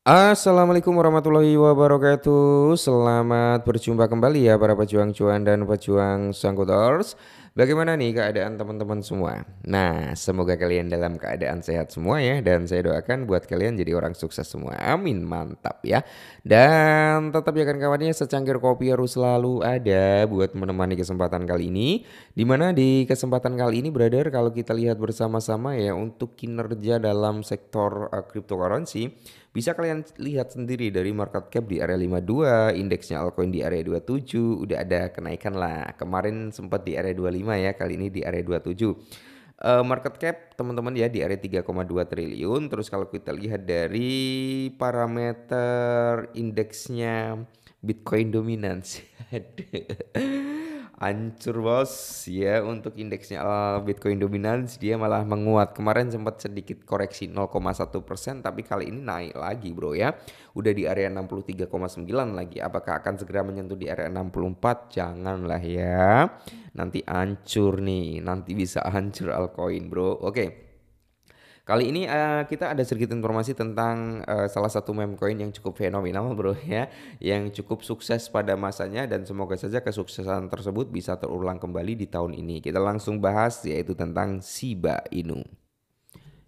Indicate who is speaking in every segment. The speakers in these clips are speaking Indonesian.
Speaker 1: Assalamualaikum warahmatullahi wabarakatuh. Selamat berjumpa kembali ya para pejuang cuan dan pejuang Sangkutors. Bagaimana nih keadaan teman-teman semua? Nah, semoga kalian dalam keadaan sehat semua ya. Dan saya doakan buat kalian jadi orang sukses semua. Amin, mantap ya. Dan tetap ya kan kawannya, secangkir kopi harus selalu ada buat menemani kesempatan kali ini. Dimana di kesempatan kali ini brother, kalau kita lihat bersama-sama ya untuk kinerja dalam sektor cryptocurrency. Bisa kalian lihat sendiri dari market cap di area 52, indeksnya altcoin di area 27, udah ada kenaikan lah. Kemarin sempat di area 25 ya, kali ini di area 27. Market cap teman-teman ya di area 3,2 triliun. Terus kalau kita lihat dari parameter indeksnya Bitcoin dominance. Hancur bos ya untuk indeksnya Bitcoin dominance dia malah menguat. Kemarin sempat sedikit koreksi 0,1% tapi kali ini naik lagi bro ya. Udah di area 63,9 lagi. Apakah akan segera menyentuh di area 64? Janganlah ya. Nanti hancur nih. Nanti bisa hancur altcoin bro. Oke. Kali ini kita ada sedikit informasi tentang salah satu meme coin yang cukup fenomenal bro ya, yang cukup sukses pada masanya dan semoga saja kesuksesan tersebut bisa terulang kembali di tahun ini. Kita langsung bahas yaitu tentang Shiba Inu.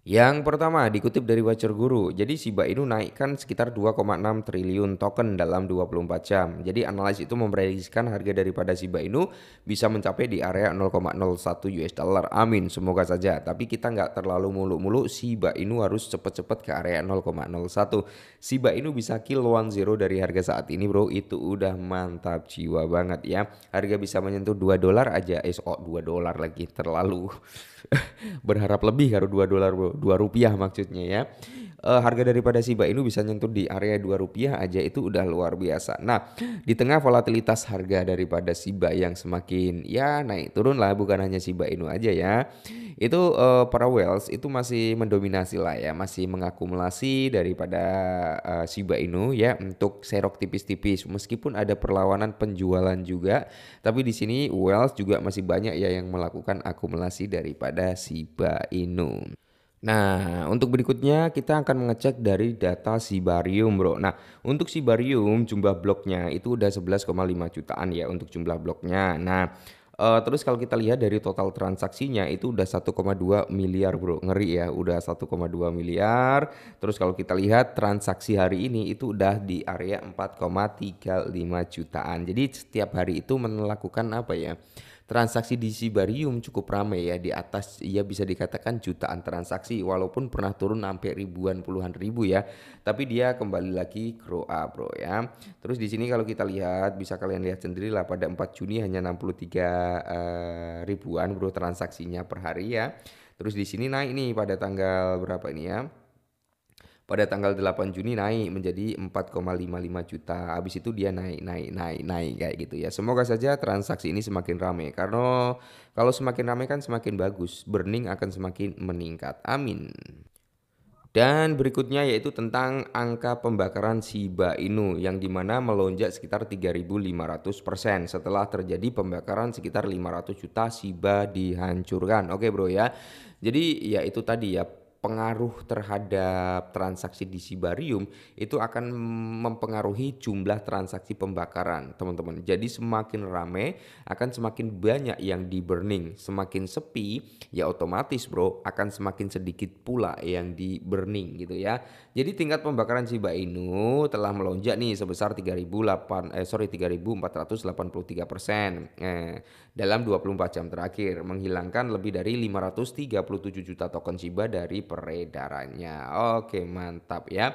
Speaker 1: Yang pertama dikutip dari Watcher Guru, jadi Shiba Inu naikkan sekitar 2,6 triliun token dalam 24 jam. Jadi analis itu memprediksikan harga daripada Shiba Inu bisa mencapai di area 0,01 US dollar. Amin, semoga saja. Tapi kita nggak terlalu muluk-muluk, Shiba Inu harus cepet-cepet ke area 0,01. Shiba Inu bisa kill 1-0 dari harga saat ini bro, itu udah mantap jiwa banget ya. Harga bisa menyentuh 2 dolar aja, $2 lagi terlalu. Berharap lebih kalau 2 dolar bro, 2 rupiah maksudnya ya. Harga daripada Shiba Inu bisa nyentuh di area 2 rupiah aja itu udah luar biasa. Nah, di tengah volatilitas harga daripada Shiba yang semakin ya naik turun lah, bukan hanya Shiba Inu aja ya. Itu para whales itu masih mendominasi lah ya, masih mengakumulasi daripada Shiba Inu ya untuk serok tipis-tipis meskipun ada perlawanan penjualan juga, tapi di sini whales juga masih banyak ya yang melakukan akumulasi daripada Shiba Inu. Nah, untuk berikutnya kita akan mengecek dari data Shibarium, bro. Nah, untuk Shibarium jumlah bloknya itu udah 11,5 jutaan ya untuk jumlah bloknya. Nah, terus kalau kita lihat dari total transaksinya itu udah 1,2 miliar, bro. Ngeri ya, udah 1,2 miliar. Terus kalau kita lihat transaksi hari ini itu udah di area 4,35 jutaan. Jadi setiap hari itu melakukan apa ya? Transaksi di Shibarium cukup ramai ya, di atas ya bisa dikatakan jutaan transaksi walaupun pernah turun sampai ribuan puluhan ribu ya. Tapi dia kembali lagi grow up bro ya. Terus di sini kalau kita lihat bisa kalian lihat sendiri lah pada 4 Juni hanya 63 ribuan bro transaksinya per hari ya. Terus di sini naik nih pada tanggal berapa ini ya? Pada tanggal 8 Juni naik menjadi 4,55 juta. Habis itu dia naik kayak gitu ya. Semoga saja transaksi ini semakin ramai karena kalau semakin ramai kan semakin bagus, burning akan semakin meningkat. Amin. Dan berikutnya yaitu tentang angka pembakaran Shiba Inu yang dimana melonjak sekitar 3.500% setelah terjadi pembakaran sekitar 500 juta Shiba dihancurkan. Oke bro ya. Jadi ya itu tadi ya, pengaruh terhadap transaksi di Shibarium itu akan mempengaruhi jumlah transaksi pembakaran teman-teman. Jadi semakin ramai akan semakin banyak yang di burning, semakin sepi ya otomatis bro akan semakin sedikit pula yang di burning gitu ya. Jadi tingkat pembakaran Shiba Inu telah melonjak nih sebesar 3.483% dalam 24 jam terakhir, menghilangkan lebih dari 537 juta token Shiba dari peredarannya. Oke, mantap ya.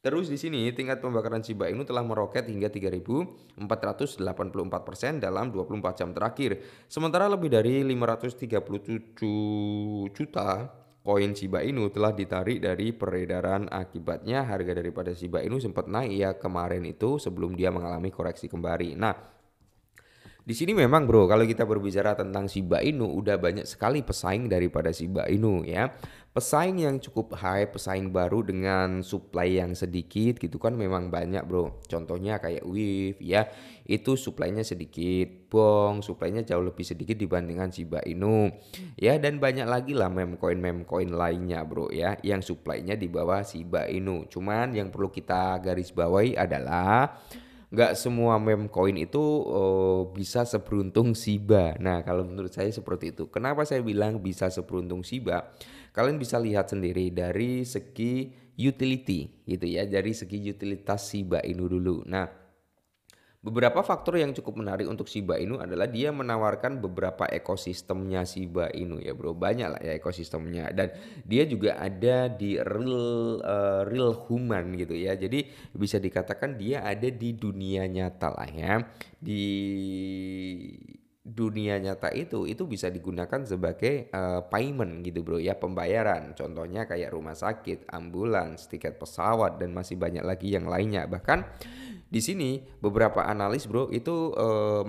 Speaker 1: Terus di sini tingkat pembakaran Shiba Inu telah meroket hingga 3.484% dalam 24 jam terakhir. Sementara lebih dari 537 juta koin Shiba Inu telah ditarik dari peredaran. Akibatnya harga daripada Shiba Inu sempat naik ya kemarin itu sebelum dia mengalami koreksi kembali. Nah, Di sini memang bro, kalau kita berbicara tentang Shiba Inu, udah banyak sekali pesaing daripada Shiba Inu ya. Pesaing yang cukup high, pesaing baru dengan supply yang sedikit gitu kan memang banyak bro. Contohnya kayak Wave ya, itu supply-nya sedikit. Bong, supply-nya jauh lebih sedikit dibandingkan Shiba Inu. Ya dan banyak lagi lah meme coin lainnya bro ya, yang supply-nya di bawah Shiba Inu. Cuman yang perlu kita garis bawahi adalah nggak semua meme coin itu bisa seberuntung Shiba. Nah, kalau menurut saya seperti itu. Kenapa saya bilang bisa seberuntung Shiba? Kalian bisa lihat sendiri dari segi utility gitu ya, dari segi utilitas Shiba Inu dulu. Nah, beberapa faktor yang cukup menarik untuk Shiba Inu adalah dia menawarkan beberapa ekosistemnya Shiba Inu ya bro, banyak lah ya ekosistemnya dan dia juga ada di real human gitu ya, jadi bisa dikatakan dia ada di dunia nyata lah ya, di dunia nyata itu bisa digunakan sebagai payment gitu bro ya, pembayaran contohnya kayak rumah sakit, ambulans, tiket pesawat dan masih banyak lagi yang lainnya. Bahkan di sini beberapa analis bro itu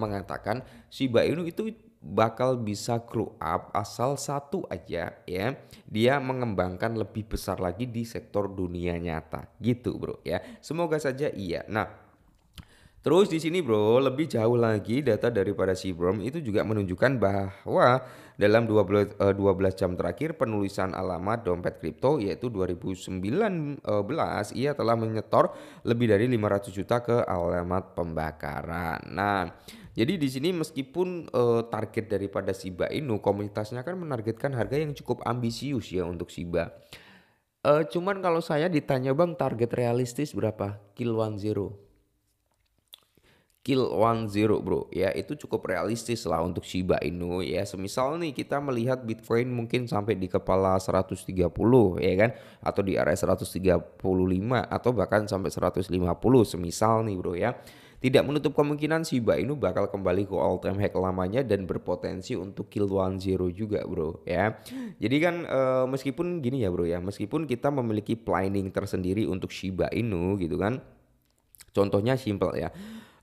Speaker 1: mengatakan Shiba Inu itu bakal bisa grow up asal satu aja ya, dia mengembangkan lebih besar lagi di sektor dunia nyata gitu bro ya, semoga saja iya. Nah, terus di sini bro, lebih jauh lagi data daripada Seaborn itu juga menunjukkan bahwa dalam 12 jam terakhir penulisan alamat dompet kripto yaitu 2019 ia telah menyetor lebih dari 500 juta ke alamat pembakaran. Nah, jadi di sini meskipun target daripada Shiba Inu komunitasnya kan menargetkan harga yang cukup ambisius ya untuk Shiba. Cuman kalau saya ditanya bang target realistis berapa? Kill one zero. Kill one zero bro ya, itu cukup realistis lah untuk Shiba Inu ya. Semisal nih kita melihat Bitcoin mungkin sampai di kepala 130 ya kan, atau di area 135 atau bahkan sampai 150 semisal nih bro ya, tidak menutup kemungkinan Shiba Inu bakal kembali ke all time high lamanya dan berpotensi untuk kill one zero juga bro ya. Jadi kan meskipun gini ya bro ya, meskipun kita memiliki planning tersendiri untuk Shiba Inu gitu kan, contohnya simple ya.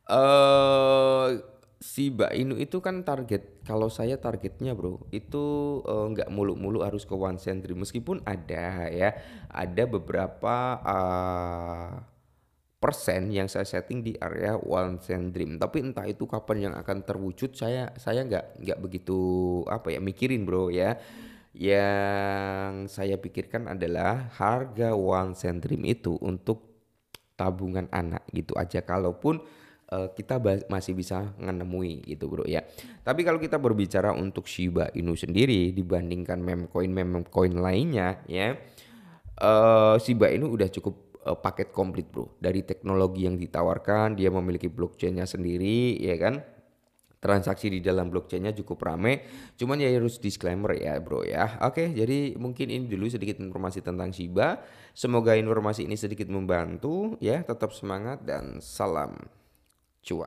Speaker 1: eh Shiba Inu itu kan target, kalau saya targetnya bro itu nggak muluk-muluk harus ke one century, meskipun ada ya, ada beberapa persen yang saya setting di area one century, tapi entah itu kapan yang akan terwujud, saya nggak begitu apa ya mikirin bro ya. Yang saya pikirkan adalah harga one century itu untuk tabungan anak gitu aja, kalaupun kita masih bisa menemui gitu bro ya. Tapi kalau kita berbicara untuk Shiba Inu sendiri dibandingkan meme coin lainnya ya, Shiba Inu udah cukup paket komplit bro, dari teknologi yang ditawarkan, dia memiliki blockchainnya sendiri ya kan, transaksi di dalam blockchainnya cukup rame. Cuman ya harus disclaimer ya bro ya. Oke, jadi mungkin ini dulu sedikit informasi tentang Shiba. Semoga informasi ini sedikit membantu ya. Tetap semangat dan salam.